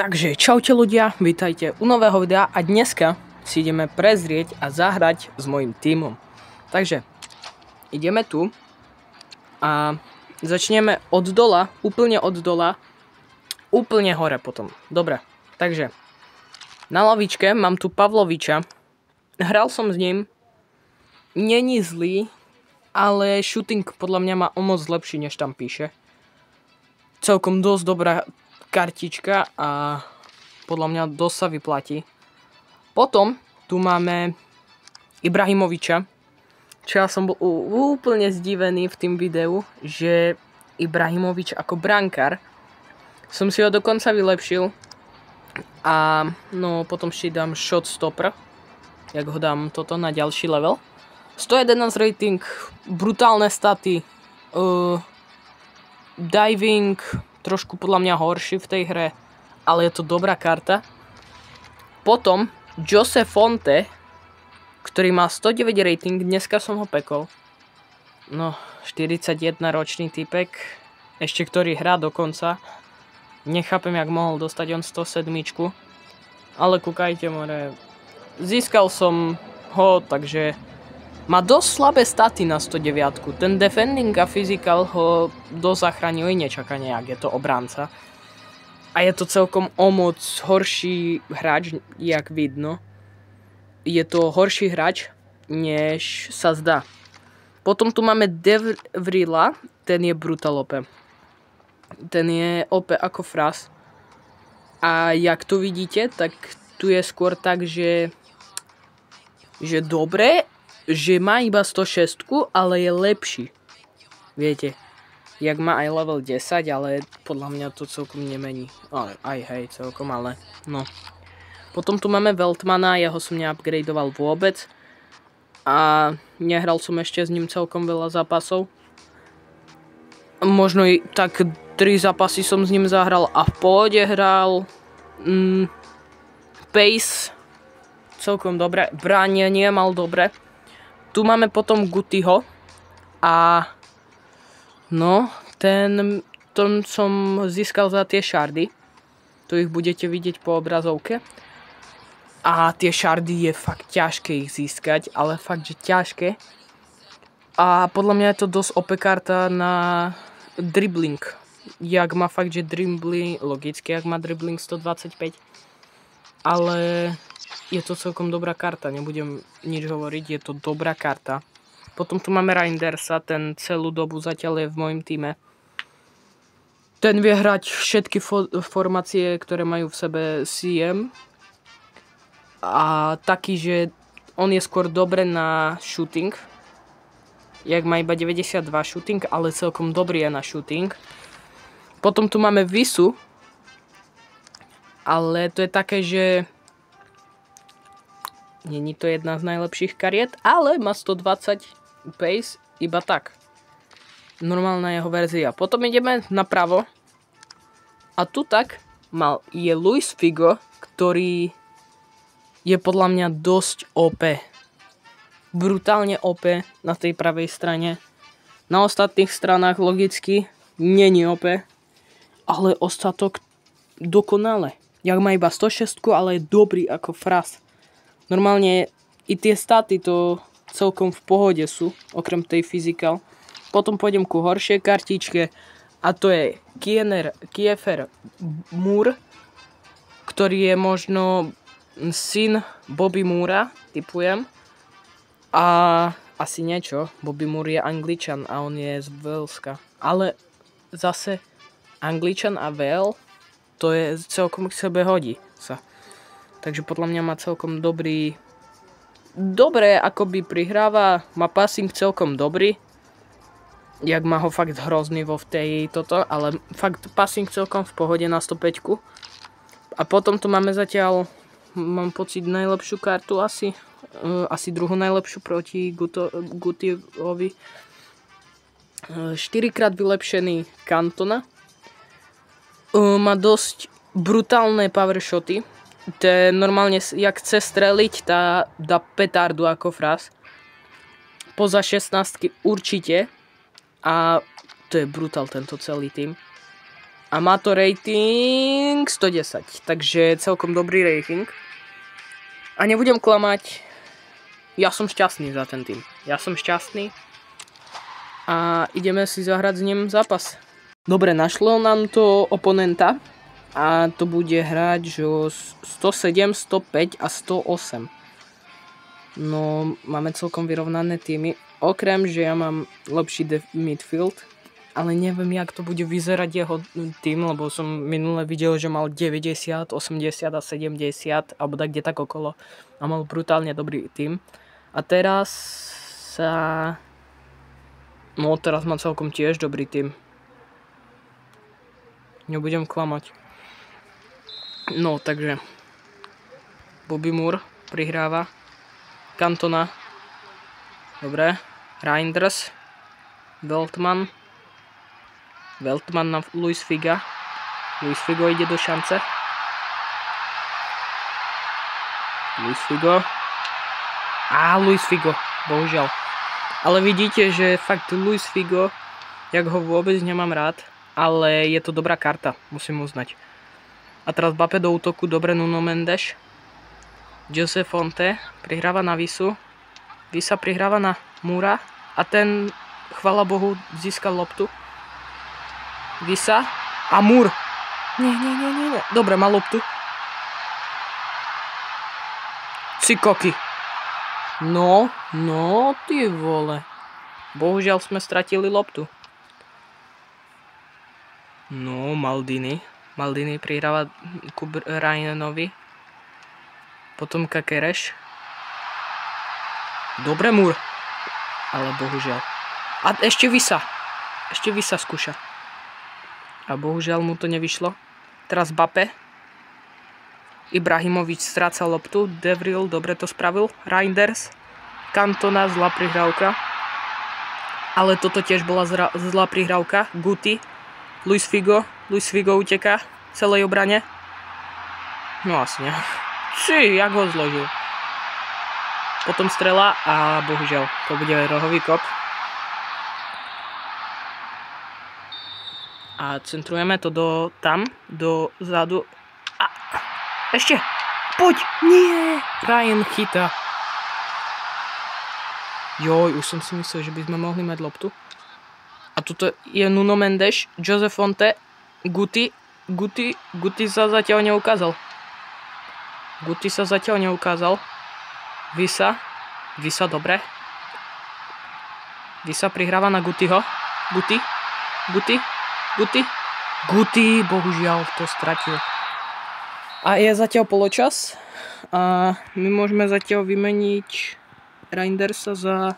Takže čaute ľudia, vítajte u nového videa a dneska si ideme prezrieť a zahrať s mojím tímom. Takže ideme tu a začneme od dola, úplne hore potom. Dobre, takže na lavičke mám tu Pavloviča, hral som s ním, není zlý, ale shooting podľa mňa má o moc lepší, než tam píše. Celkom dosť dobrá kartička a podľa mňa dosť sa vyplatí. Potom tu máme Ibrahimoviča, čo ja som bol úplne zdivený v tým videu, že Ibrahimovič ako brankár, som si ho dokonca vylepšil a no potom si dám shot stopper, jak ho dám toto na ďalší level. 111 rating, brutálne staty, diving trošku podľa mňa horší v tej hre, ale je to dobrá karta. Potom Jose Fonte, ktorý má 109 rating, dneska som ho pekol. No, 41 ročný typek, ešte ktorý hrá dokonca. Nechápem, jak mohol dostať on 107. Ale kúkajte, more, získal som ho, takže má dosť slabé staty na 109. Ten defending a physical ho dosť zachránil i nečakane, ak je to obranca. A je to celkom o moc horší hráč, jak vidno. Je to horší hráč, než sa zdá. Potom tu máme Devrila, ten je brutal OP. Ten je OP ako fras. A jak tu vidíte, tak tu je skôr tak, že dobre, že má iba 106, ale je lepší. Viete, jak má aj level 10, ale podľa mňa to celkom nemení. Ale aj hej, celkom, ale no. Potom tu máme Veltmana, ja ho som neupgradeoval vôbec. A nehral som ešte s ním celkom veľa zápasov. Možno i tak 3 zápasy som s ním zahral a v pohode hral. Pace celkom dobre, bránenie mal dobre. Tu máme potom Gutiho a no, ten som získal za tie šardy. Tu ich budete vidieť po obrazovke. A tie šardy je fakt ťažké ich získať, ale fakt, že ťažké. A podľa mňa je to dosť OP karta na dribbling. Jak má fakt, že dribbling, logicky, jak má dribbling 125. Ale je to celkom dobrá karta, nebudem nič hovoriť, je to dobrá karta. Potom tu máme Reindersa, ten celú dobu zatiaľ je v mojom týme. Ten vie hrať všetky formácie, ktoré majú v sebe CM. A taký, že on je skôr dobre na shooting. Jak má iba 92 shooting, ale celkom dobrý je na shooting. Potom tu máme Visu. Ale to je také, že není to jedna z najlepších kariet, ale má 120 pace iba tak. Normálna jeho verzia. Potom ideme napravo. A tu tak je Luis Figo, ktorý je podľa mňa dosť OP. Brutálne OP na tej pravej strane. Na ostatných stranách logicky není OP. Ale ostatok dokonale. Jak má iba 106, ale je dobrý ako fras. Normálne i tie staty to celkom v pohode sú, okrem tej physical. Potom pôjdem ku horšej kartičke a to je Kiefer Moore, ktorý je možno syn Bobby Moora, typujem. A asi niečo, Bobby Moore je Angličan a on je z Waleska. Ale zase Angličan a Wales, to je celkom k sebe hodí sa. Takže podľa mňa má celkom dobré akoby prihráva, má passing celkom dobrý. Jak má ho fakt hrozný vo v tej toto, ale fakt passing celkom v pohode na 105. A potom tu máme zatiaľ, mám pocit, najlepšiu kartu asi druhú najlepšiu proti Gutiovi. 4-krát vylepšený Cantona. Má dosť brutálne power shoty. Normálne, jak chce streliť, dá petardu ako fras. Poza 16 určite. A to je brutál tento celý tým. A má to rating 110, takže celkom dobrý rating. A nebudem klamať, ja som šťastný za ten tým. Ja som šťastný a ideme si zahrať s ním zápas. Dobre, našlo nám to oponenta a to bude hrať že 107, 105 a 108. No, máme celkom vyrovnané týmy, okrem, že ja mám lepší midfield, ale neviem, jak to bude vyzerať jeho tým, lebo som minule videl, že mal 90, 80 a 70, alebo tak kde tak okolo. A mal brutálne dobrý tým. A teraz teraz má celkom tiež dobrý tým. Nebudem klamať. No, takže Bobby Moore prihráva. Cantona. Dobre. Reinders. Veltman na Luis Figa. Luis Figo ide do šance. Luis Figo. Bohužiaľ. Ale vidíte, že fakt Luis Figo, jak ho vôbec nemám rád, ale je to dobrá karta, musím uznať. A teraz Mbappé do útoku, dobre Nuno Mendes. Jose Fonte prihráva na Visu. Visa prihráva na Moura a ten, chvála Bohu, získal loptu. Visa a Moore. Nie. Dobre, má loptu. Cikoky. No, ty vole. Bohužiaľ sme stratili loptu. No, Maldini prihráva Ryanovi. Potom Kakereš. Dobre, Moore. Ale bohužiaľ. A ešte Visa skúša. A bohužiaľ mu to nevyšlo. Teraz Mbappé. Ibrahimovič stráca loptu. Devril dobre to spravil. Reinders. Cantona, zlá prihrávka. Ale toto tiež bola zlá prihrávka. Guti. Luis Figo uteká v celej obrane. No asi ne. Jak ho zložil. Potom strela a bohužiaľ to bude rohový kop. A centrujeme to do zadu. A ešte! Poď! Nie! Ryan chytá. Joj, už som si myslel, že by sme mohli mať loptu. A tuto je Nuno Mendes, Jose Fonte, Guti sa zatiaľ neukázal. Visa dobre. Visa prihráva na Gutiho. Guti, bohužiaľ to stratil. A je zatiaľ poločas. A my môžeme zatiaľ vymeniť Reindersa za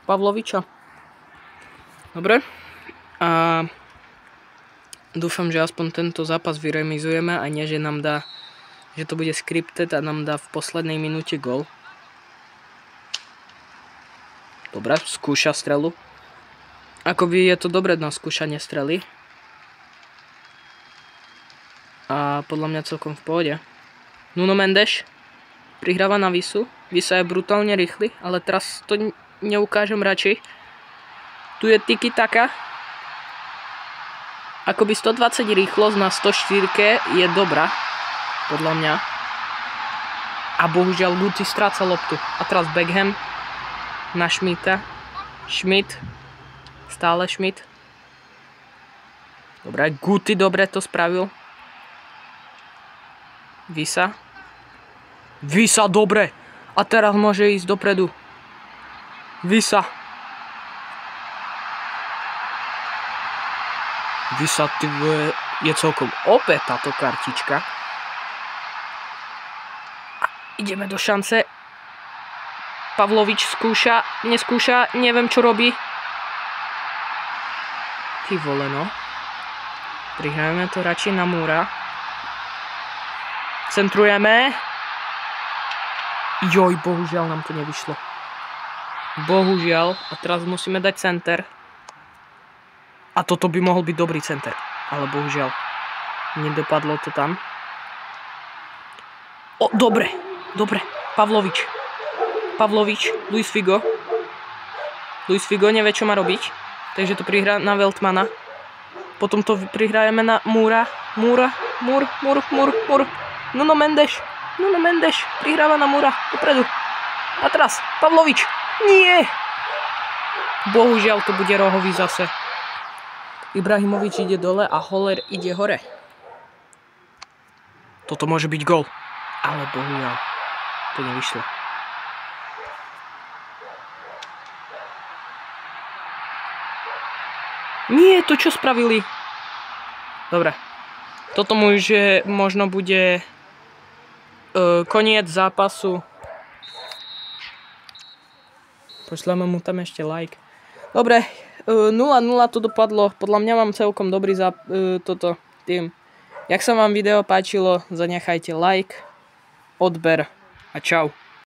Pavloviča. Dobre. A dúfam, že aspoň tento zápas vyremizujeme a nie, že nám dá, že to bude scripted a nám dá v poslednej minúte gól. Dobre, skúša strelu. Akoby je to dobré na skúšanie strely. A podľa mňa celkom v pohode. Nuno Mendes prihráva na Visu. Visa je brutálne rýchly, ale teraz to neukážem radšej. Tu je tiki-taka. Akoby 120 rýchlosť na 104 je dobrá, podľa mňa. A bohužiaľ Guti stráca loptu. A teraz Beckham na Schmidta. Stále Schmidt. Dobre, Guti dobre to spravil. Visa dobre. A teraz môže ísť dopredu. Visa, je celkom opäť táto kartička. A ideme do šance. Pavlovič neskúša, neviem čo robí. Ty vole, no. Prihrajeme to radšej na Moura. Centrujeme. Joj, bohužiaľ nám to nevyšlo. Bohužiaľ. A teraz musíme dať center. A toto by mohol byť dobrý center. Ale bohužiaľ. Nedopadlo to tam. O, dobre. Pavlovič. Luis Figo. Luis Figo nevie, čo má robiť. Takže to prihrá na Veltmana. Potom to prihrajeme na Múra. Múr. Nuno Mendes prihráva na Múra. Dopredu. A teraz Pavlovič. Nie. Bohužiaľ to bude rohový zase. Ibrahimovič ide dole a Holler ide hore. Toto môže byť gól. Ale bohužiaľ to nevyšlo. Nie, to čo spravili? Dobre. Toto možno bude koniec zápasu. Pošleme mu tam ešte like. Dobre, 0-0 to dopadlo. Podľa mňa mám celkom dobrý tým. Jak sa vám video páčilo, zanechajte like, odber a čau.